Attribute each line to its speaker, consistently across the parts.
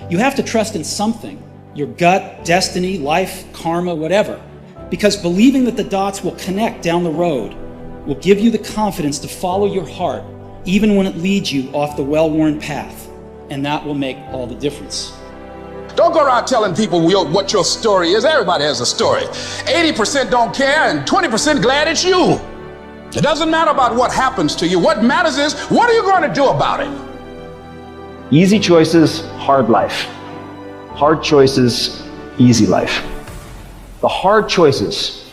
Speaker 1: You have to trust in something, your gut, destiny, life, karma, whatever, because believing that the dots will connect down the road will give you the confidence to follow your heart, even when it leads you off the well-worn path, and that will make all the difference.
Speaker 2: Don't go around telling people what your story is. Everybody has a story. 80% don't care and 20% glad it's you. It doesn't matter about what happens to you. What matters is, what are you going to do about it?
Speaker 3: Easy choices, hard life. Hard choices, easy life. The hard choices,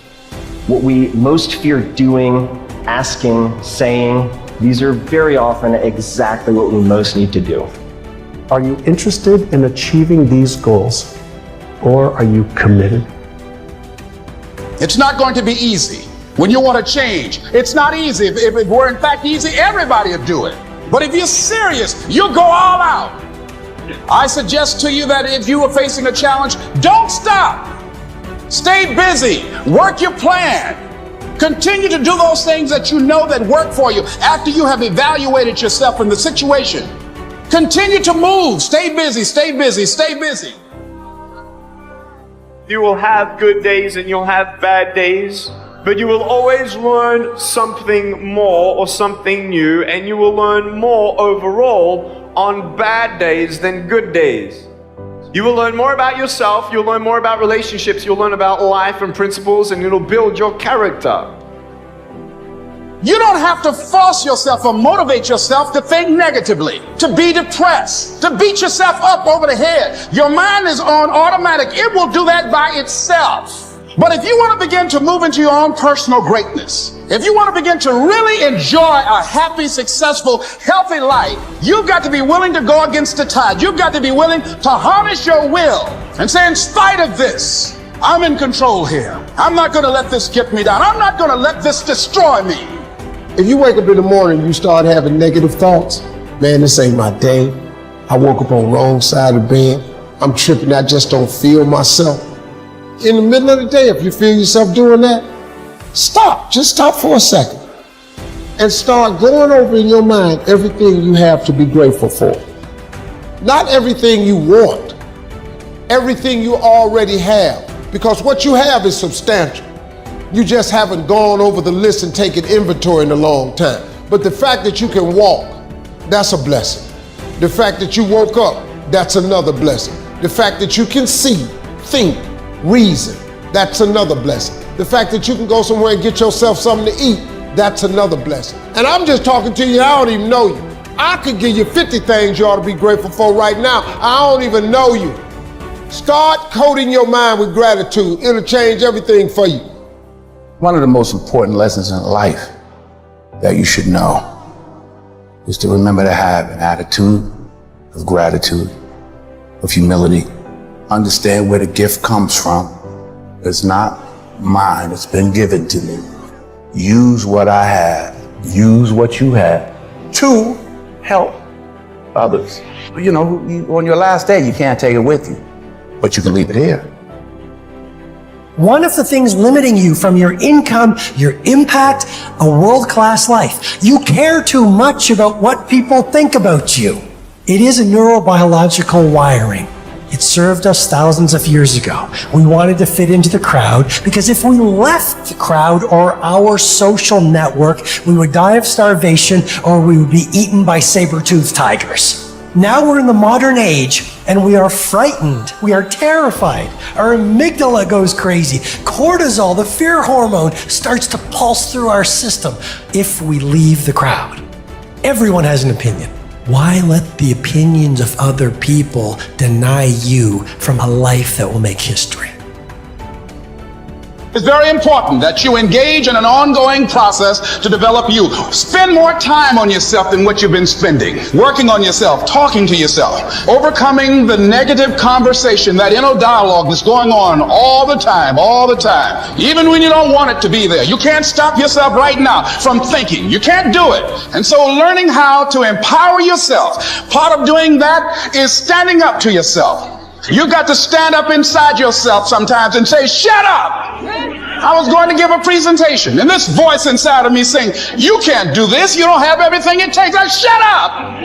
Speaker 3: what we most fear doing, asking, saying, these are very often exactly what we most need to do.
Speaker 4: Are you interested in achieving these goals, or are you committed?
Speaker 2: It's not going to be easy. When you want to change, it's not easy. If it were in fact easy, everybody would do it. But if you're serious, you go all out. I suggest to you that if you are facing a challenge, don't stop. Stay busy. Work your plan. Continue to do those things that you know that work for you after you have evaluated yourself in the situation. Continue to move. Stay busy, stay busy, stay busy.
Speaker 5: You will have good days and you'll have bad days, but you will always learn something more or something new, and you will learn more overall on bad days than good days. You will learn more about yourself, you'll learn more about relationships, you'll learn about life and principles, and it'll build your character.
Speaker 2: You don't have to force yourself or motivate yourself to think negatively, to be depressed, to beat yourself up over the head. Your mind is on automatic. It will do that by itself. But if you want to begin to move into your own personal greatness, if you want to begin to really enjoy a happy, successful, healthy life, you've got to be willing to go against the tide. You've got to be willing to harness your will and say, in spite of this, I'm in control here. I'm not going to let this get me down. I'm not going to let this destroy me.
Speaker 6: If you wake up in the morning and you start having negative thoughts, man, this ain't my day. I woke up on the wrong side of the bed. I'm tripping. I just don't feel myself. In the middle of the day, if you feel yourself doing that, stop. Just stop for a second and start going over in your mind everything you have to be grateful for. Not everything you want, everything you already have, because what you have is substantial. You just haven't gone over the list and taken inventory in a long time. But the fact that you can walk, that's a blessing. The fact that you woke up, that's another blessing. The fact that you can see, think, reason, that's another blessing. The fact that you can go somewhere and get yourself something to eat, that's another blessing. And I'm just talking to you, I don't even know you. I could give you 50 things you ought to be grateful for right now. I don't even know you. Start coating your mind with gratitude. It'll change everything for you.
Speaker 2: One of the most important lessons in life that you should know is to remember to have an attitude of gratitude, of humility. Understand where the gift comes from. It's not mine, it's been given to me. Use what I have, use what you have to help others. You know, on your last day, you can't take it with you, but you can leave it here.
Speaker 7: One of the things limiting you from your income, your impact, a world-class life. You care too much about what people think about you. It is a neurobiological wiring. It served us thousands of years ago. We wanted to fit into the crowd because if we left the crowd or our social network, we would die of starvation or we would be eaten by saber-toothed tigers. Now we're in the modern age and we are frightened. We are terrified. Our amygdala goes crazy. Cortisol, the fear hormone, starts to pulse through our system if we leave the crowd. Everyone has an opinion. Why let the opinions of other people deny you from a life that will make history?
Speaker 2: It's very important that you engage in an ongoing process to develop you. Spend more time on yourself than what you've been spending. Working on yourself, talking to yourself, overcoming the negative conversation, that inner dialogue that's going on all the time, even when you don't want it to be there. You can't stop yourself right now from thinking. You can't do it. And so learning how to empower yourself, part of doing that is standing up to yourself. You've got to stand up inside yourself sometimes and say, shut up! I was going to give a presentation, and this voice inside of me saying, you can't do this, you don't have everything it takes. Shut up!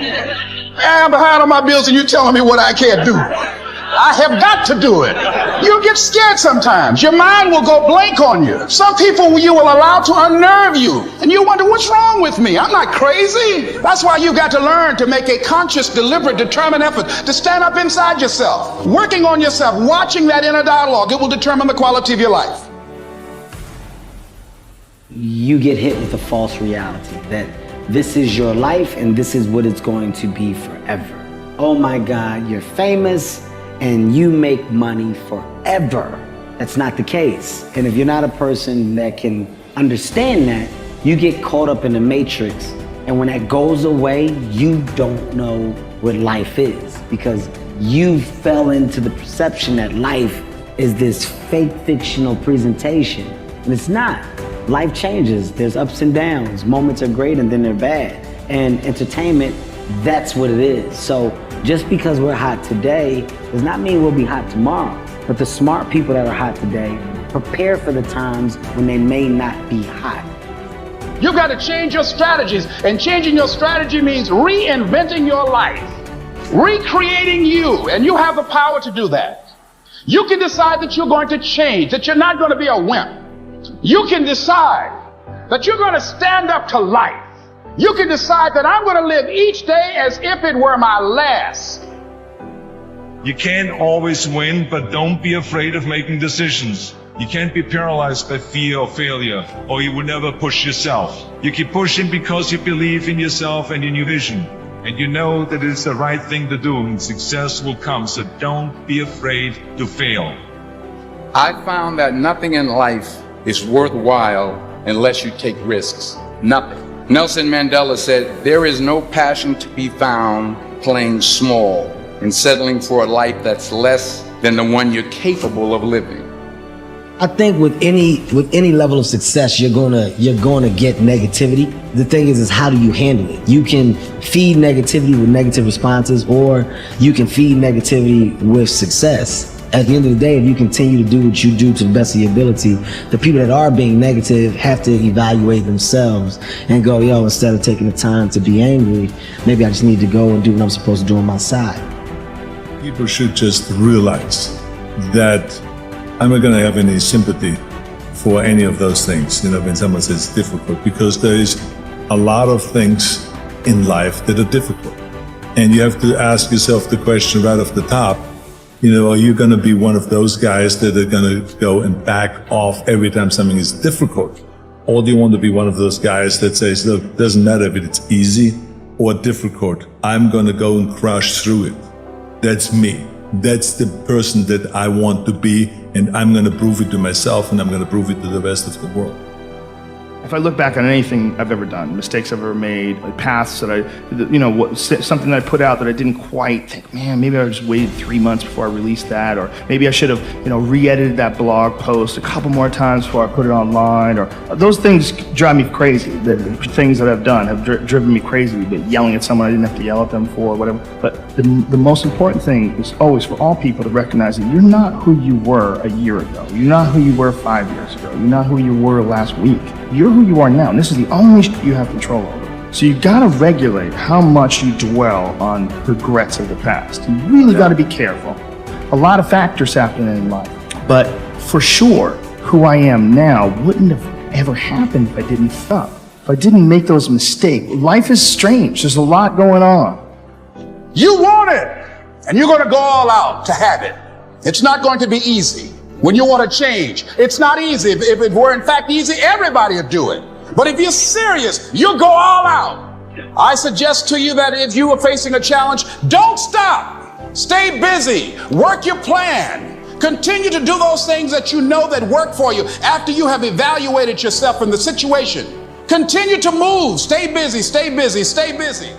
Speaker 2: I'm behind on my bills and you're telling me what I can't do. I have got to do it. You'll get scared sometimes. Your mind will go blank on you. Some people you will allow to unnerve you. And you wonder, what's wrong with me? I'm not crazy. That's why you've got to learn to make a conscious, deliberate, determined effort to stand up inside yourself. Working on yourself, watching that inner dialogue, it will determine the quality of your life.
Speaker 8: You get hit with a false reality that this is your life and this is what it's going to be forever. Oh my God, you're famous and you make money forever. That's not the case. And if you're not a person that can understand that, you get caught up in the matrix. And when that goes away, you don't know what life is because you fell into the perception that life is this fake fictional presentation. And it's not. Life changes. There's ups and downs. Moments are great and then they're bad. And entertainment, that's what it is. So just because we're hot today does not mean we'll be hot tomorrow. But the smart people that are hot today prepare for the times when they may not be hot.
Speaker 2: You've got to change your strategies, and changing your strategy means reinventing your life, recreating you, and you have the power to do that. You can decide that you're going to change, that you're not going to be a wimp. You can decide that you're going to stand up to life. You can decide that I'm going to live each day as if it were my last.
Speaker 9: You can't always win, but don't be afraid of making decisions. You can't be paralyzed by fear or failure, or you will never push yourself. You keep pushing because you believe in yourself and in your vision. And you know that it's the right thing to do, and success will come, so don't be afraid to fail.
Speaker 10: I found that nothing in life is worthwhile unless you take risks. Nothing. Nelson Mandela said, there is no passion to be found playing small and settling for a life that's less than the one you're capable of living.
Speaker 8: I think with any level of success, you're gonna get negativity. The thing is how do you handle it? You can feed negativity with negative responses, or you can feed negativity with success. At the end of the day, if you continue to do what you do to the best of your ability, the people that are being negative have to evaluate themselves and go, yo, instead of taking the time to be angry, maybe I just need to go and do what I'm supposed to do on my side.
Speaker 11: People should just realize that I'm not going to have any sympathy for any of those things, when someone says it's difficult, because there is a lot of things in life that are difficult. And you have to ask yourself the question right off the top, are you going to be one of those guys that are going to go and back off every time something is difficult? Or do you want to be one of those guys that says, look, it doesn't matter if it's easy or difficult, I'm going to go and crush through it. That's me. That's the person that I want to be, and I'm going to prove it to myself, and I'm going to prove it to the rest of the world.
Speaker 12: If I look back on anything I've ever done, mistakes I've ever made, paths that something that I put out that I didn't quite think, man, maybe I just waited 3 months before I released that, or maybe I should have, re-edited that blog post a couple more times before I put it online, or those things drive me crazy. The things that I've done have driven me crazy, but yelling at someone I didn't have to yell at them for, whatever. But the most important thing is always for all people to recognize that you're not who you were a year ago. You're not who you were 5 years ago. You're not who you were last week. You're who you are now, and this is the only shit you have control over. So you gotta regulate how much you dwell on regrets of the past. You really gotta be careful. A lot of factors happen in life, but for sure, who I am now wouldn't have ever happened if I didn't fuck, if I didn't make those mistakes. Life is strange. There's a lot going on.
Speaker 2: You want it, and you're going to go all out to have it. It's not going to be easy. When you want to change, it's not easy. If it were in fact easy, everybody would do it. But if you're serious, you go all out. I suggest to you that if you are facing a challenge, don't stop. Stay busy. Work your plan. Continue to do those things that you know that work for you after you have evaluated yourself in the situation. Continue to move. Stay busy, stay busy, stay busy.